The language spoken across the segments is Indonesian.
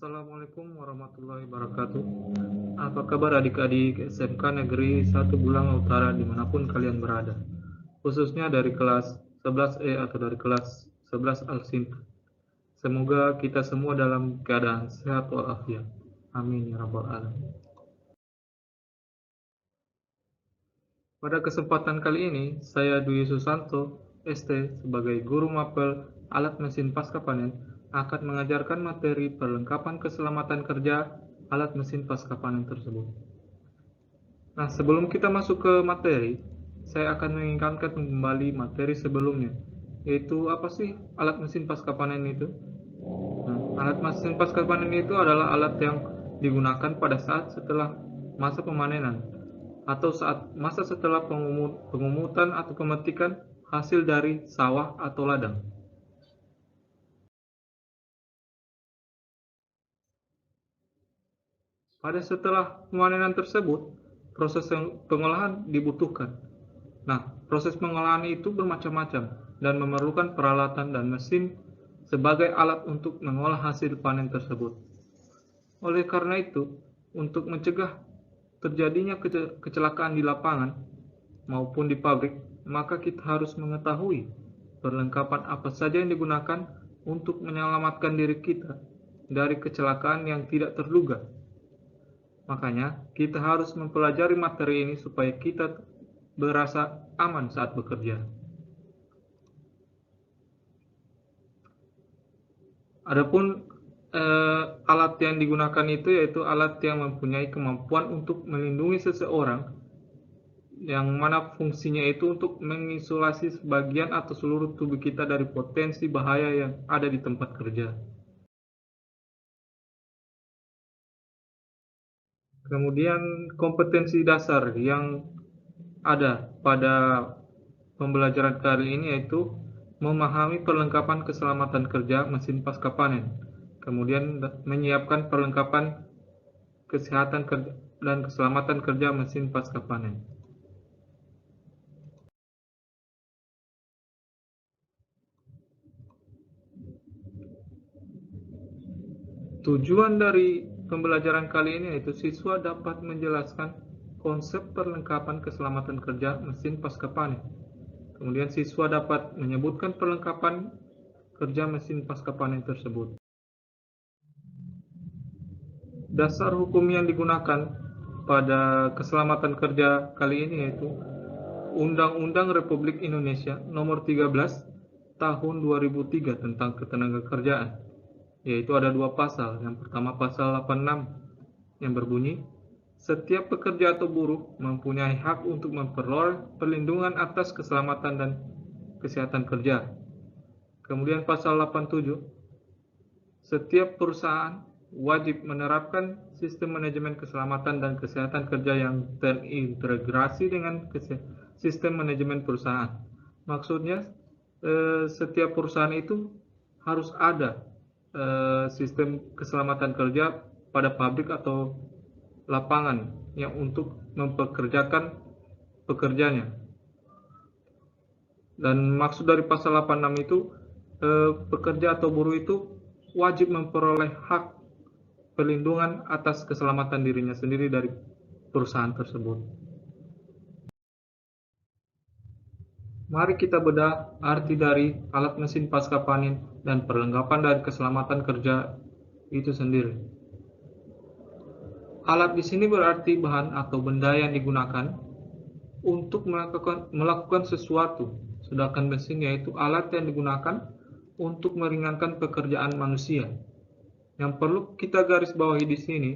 Assalamualaikum warahmatullahi wabarakatuh. Apa kabar adik-adik SMK Negeri 1 Bulang Utara dimanapun kalian berada, khususnya dari kelas 11E atau dari kelas 11 Al-Sinta. Semoga kita semua dalam keadaan sehat walafiat. Amin ya rabbal alamin. Pada kesempatan kali ini, saya Dwi Susanto, ST, sebagai guru mapel alat mesin pasca panen, akan mengajarkan materi perlengkapan keselamatan kerja alat mesin pasca panen tersebut. Nah, sebelum kita masuk ke materi, saya akan mengingatkan kembali materi sebelumnya, yaitu apa sih alat mesin pasca panen itu? Nah, alat mesin pasca panen itu adalah alat yang digunakan pada saat setelah masa pemanenan atau saat masa setelah pengumutan atau pemetikan hasil dari sawah atau ladang. Pada setelah pemanenan tersebut, proses pengolahan dibutuhkan. Nah, proses pengolahan itu bermacam-macam dan memerlukan peralatan dan mesin sebagai alat untuk mengolah hasil panen tersebut. Oleh karena itu, untuk mencegah terjadinya kecelakaan di lapangan maupun di pabrik, maka kita harus mengetahui perlengkapan apa saja yang digunakan untuk menyelamatkan diri kita dari kecelakaan yang tidak terduga. Makanya, kita harus mempelajari materi ini supaya kita berasa aman saat bekerja. Adapun alat yang digunakan itu yaitu alat yang mempunyai kemampuan untuk melindungi seseorang, yang mana fungsinya itu untuk mengisolasi sebagian atau seluruh tubuh kita dari potensi bahaya yang ada di tempat kerja. Kemudian kompetensi dasar yang ada pada pembelajaran kali ini yaitu memahami perlengkapan keselamatan kerja mesin pasca panen, kemudian menyiapkan perlengkapan kesehatan dan keselamatan kerja mesin pasca panen. Tujuan dari pembelajaran kali ini yaitu siswa dapat menjelaskan konsep perlengkapan keselamatan kerja mesin pasca panen. Kemudian siswa dapat menyebutkan perlengkapan kerja mesin pasca panen tersebut. Dasar hukum yang digunakan pada keselamatan kerja kali ini yaitu Undang-Undang Republik Indonesia Nomor 13 Tahun 2003 tentang Ketenagakerjaan, yaitu ada dua pasal. Yang pertama pasal 86 yang berbunyi, setiap pekerja atau buruh mempunyai hak untuk memperoleh perlindungan atas keselamatan dan kesehatan kerja. Kemudian pasal 87, setiap perusahaan wajib menerapkan sistem manajemen keselamatan dan kesehatan kerja yang terintegrasi dengan sistem manajemen perusahaan. Maksudnya, setiap perusahaan itu harus ada sistem keselamatan kerja pada pabrik atau lapangan yang untuk mempekerjakan pekerjanya. Dan maksud dari pasal 86 itu, pekerja atau buruh itu wajib memperoleh hak perlindungan atas keselamatan dirinya sendiri dari perusahaan tersebut. Mari kita bedah arti dari alat mesin pasca panen dan perlengkapan dari keselamatan kerja itu sendiri. Alat di sini berarti bahan atau benda yang digunakan untuk melakukan sesuatu, sedangkan mesin yaitu alat yang digunakan untuk meringankan pekerjaan manusia. Yang perlu kita garis bawahi di sini,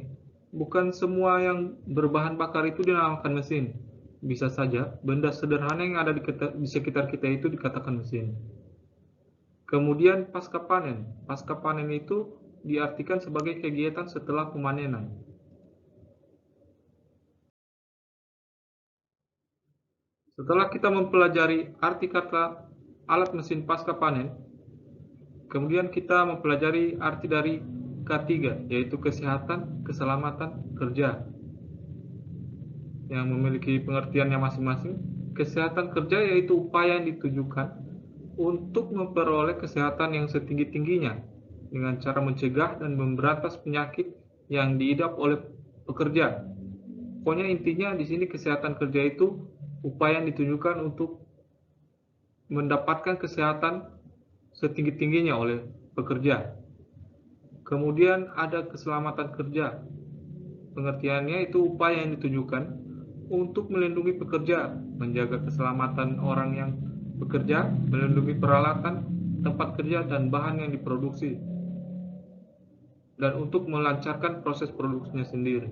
bukan semua yang berbahan bakar itu dinamakan mesin. Bisa saja benda sederhana yang ada di sekitar kita itu dikatakan mesin. Kemudian pasca panen. Pasca panen itu diartikan sebagai kegiatan setelah pemanenan. Setelah kita mempelajari arti kata alat mesin pasca panen, kemudian kita mempelajari arti dari K3, yaitu kesehatan, keselamatan kerja, yang memiliki pengertiannya masing-masing. Kesehatan kerja yaitu upaya yang ditujukan untuk memperoleh kesehatan yang setinggi-tingginya dengan cara mencegah dan memberantas penyakit yang diidap oleh pekerja. Pokoknya intinya di sini kesehatan kerja itu upaya yang ditunjukkan untuk mendapatkan kesehatan setinggi-tingginya oleh pekerja. Kemudian ada keselamatan kerja. Pengertiannya itu upaya yang ditujukan untuk melindungi pekerja, menjaga keselamatan orang yang bekerja, melindungi peralatan, tempat kerja, dan bahan yang diproduksi, dan untuk melancarkan proses produksinya sendiri.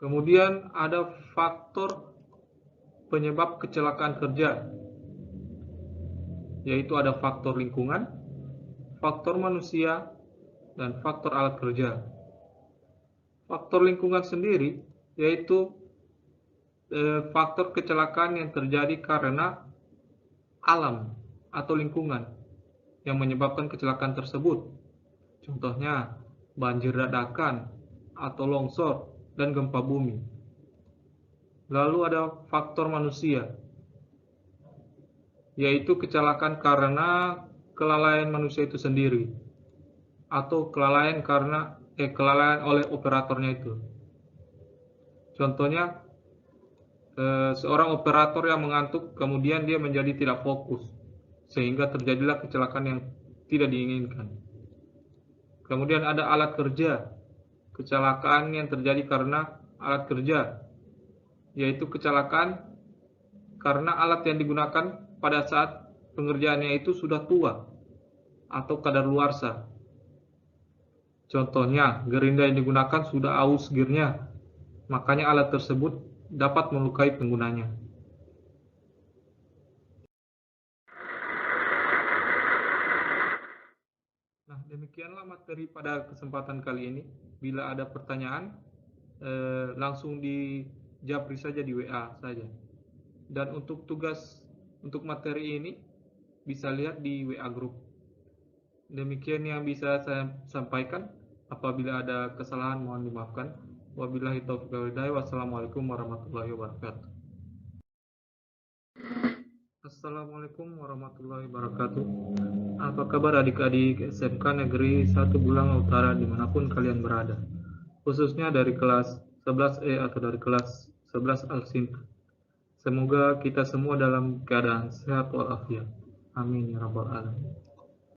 Kemudian ada faktor penyebab kecelakaan kerja, yaitu ada faktor lingkungan, faktor manusia, dan faktor alat kerja. Faktor lingkungan sendiri yaitu faktor kecelakaan yang terjadi karena alam atau lingkungan yang menyebabkan kecelakaan tersebut. Contohnya banjir dadakan atau longsor dan gempa bumi. Lalu ada faktor manusia, yaitu kecelakaan karena kelalaian manusia itu sendiri atau kelalaian oleh operatornya itu. Contohnya seorang operator yang mengantuk kemudian dia menjadi tidak fokus sehingga terjadilah kecelakaan yang tidak diinginkan. Kemudian ada alat kerja, kecelakaan yang terjadi karena alat kerja, yaitu kecelakaan karena alat yang digunakan pada saat pengerjaannya itu sudah tua atau kadaluarsa. Contohnya, gerinda yang digunakan sudah aus gearnya, makanya alat tersebut dapat melukai penggunanya. Nah, demikianlah materi pada kesempatan kali ini. Bila ada pertanyaan, langsung dijapri saja di WA saja. Dan untuk tugas untuk materi ini bisa lihat di WA group. Demikian yang bisa saya sampaikan. Apabila ada kesalahan mohon dimaafkan. Wabillahi taufiq wal hidayah. Wassalamualaikum warahmatullahi wabarakatuh. Assalamualaikum warahmatullahi wabarakatuh. Apa kabar adik-adik SMK Negeri 1 Bulang Utara dimanapun kalian berada, khususnya dari kelas 11E atau dari kelas 11 Al-Sinta. Semoga kita semua dalam keadaan sehat walafiat. Amin ya rabbal alamin.